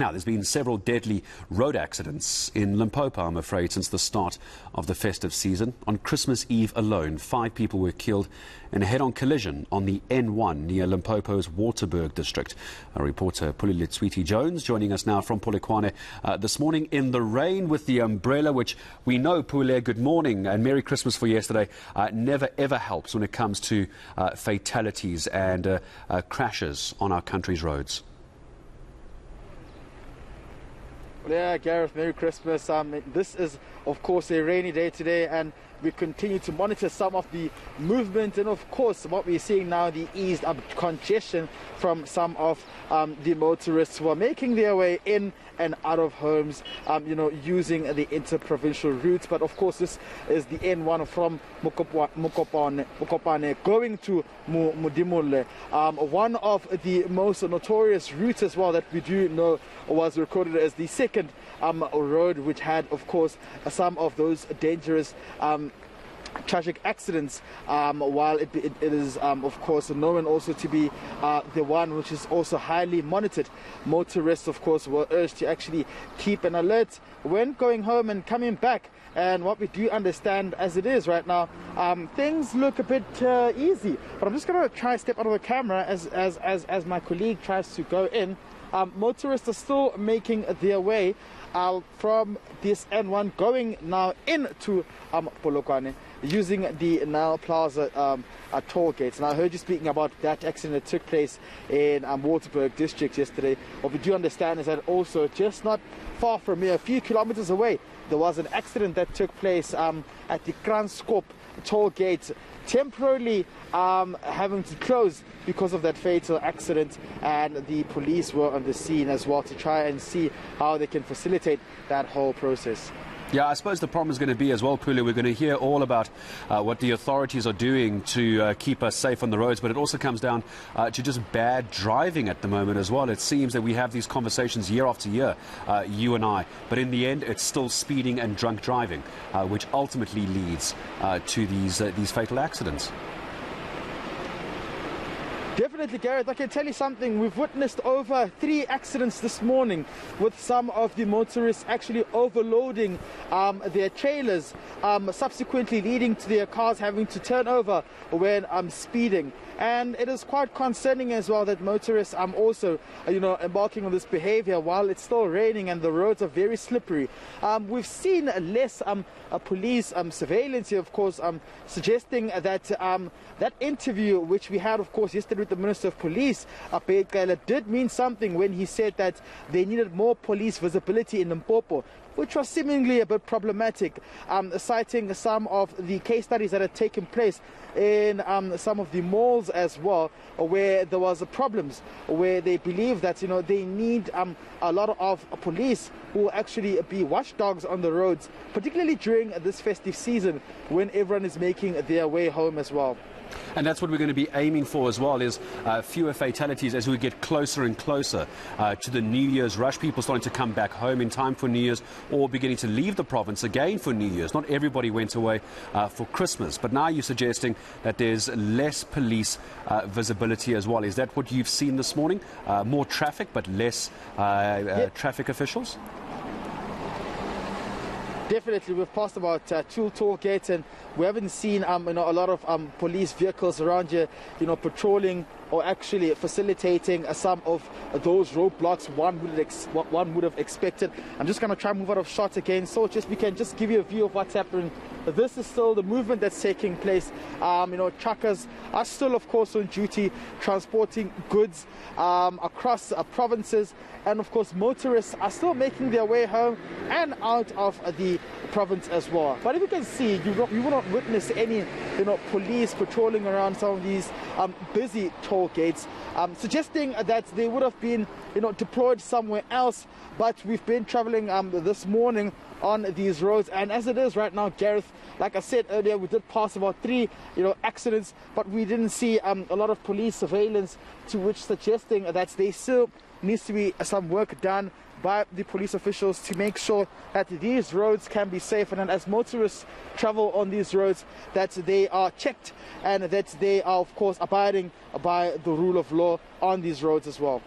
Now, there's been several deadly road accidents in Limpopo, I'm afraid, since the start of the festive season. On Christmas Eve alone, 5 people were killed in a head-on collision on the N1 near Limpopo's Waterberg district. Our reporter Pule Letshwiti-Jones joining us now from Polokwane this morning in the rain with the umbrella, which we know, Pule, good morning and Merry Christmas for yesterday, never ever helps when it comes to fatalities and crashes on our country's roads. Yeah, Gareth, Merry Christmas. This is, of course, a rainy day today, and we continue to monitor some of the movement and, of course, what we're seeing now, the eased up congestion from some of the motorists who are making their way in and out of homes, using the inter-provincial routes. But, of course, this is the N1 from Polokwane going to Modimolle. One of the most notorious routes as well that we do know was recorded as the second road, which had, of course, some of those dangerous tragic accidents, while it is, of course, known also to be the one which is also highly monitored. Motorists, of course, were urged to actually keep an alert when going home and coming back. And what we do understand as it is right now, things look a bit easy. But I'm just going to try to step out of the camera as my colleague tries to go in. Motorists are still making their way from this N1 going now into Polokwane using the Nile Plaza toll gates. And I heard you speaking about that accident that took place in Waterberg district yesterday. What we do understand is that also just not far from here, a few kilometers away, there was an accident that took place at the Kranskop toll gate, temporarily having to close because of that fatal accident, and the police were on the scene as well to try and see how they can facilitate that whole process. Yeah, I suppose the problem is going to be as well, Pule, we're going to hear all about what the authorities are doing to keep us safe on the roads, but it also comes down to just bad driving at the moment as well. It seems that we have these conversations year after year, you and I, but in the end it's still speeding and drunk driving, which ultimately leads to these fatal accidents. Definitely, Gareth. I can tell you something. We've witnessed over 3 accidents this morning with some of the motorists actually overloading their trailers, subsequently leading to their cars having to turn over when speeding. And it is quite concerning as well that motorists also, embarking on this behavior while it's still raining and the roads are very slippery. We've seen less police surveillance here, of course, suggesting that that interview which we had, of course, yesterday with the Minister of Police, did mean something when he said that they needed more police visibility in Limpopo, which was seemingly a bit problematic, citing some of the case studies that had taken place in some of the malls as well, where there was problems, where they believe that they need a lot of police who will actually be watchdogs on the roads, particularly during this festive season when everyone is making their way home as well. And that's what we're going to be aiming for as well, is fewer fatalities as we get closer and closer to the New Year's rush. People starting to come back home in time for New Year's or beginning to leave the province again for New Year's. Not everybody went away for Christmas, but now you're suggesting that there's less police visibility as well. Is that what you've seen this morning? More traffic but less traffic officials? Definitely, we've passed about 2 toll gates, and we haven't seen a lot of police vehicles around here, patrolling or actually facilitating some of those roadblocks what one would have expected. I'm just going to try and move out of shot again, so we can just give you a view of what's happening. This is still the movement that's taking place. Truckers are still, of course, on duty, transporting goods across provinces, and of course motorists are still making their way home and out of the province as well. But if you can see, you will not witness any police patrolling around some of these busy toll gates, suggesting that they would have been deployed somewhere else. But we've been traveling this morning on these roads, and as it is right now, Gareth, like I said earlier, we did pass about 3 accidents, but we didn't see a lot of police surveillance, to which suggesting that there still needs to be some work done by the police officials to make sure that these roads can be safe, and as motorists travel on these roads, that they are checked and that they are, of course, abiding by the rule of law on these roads as well.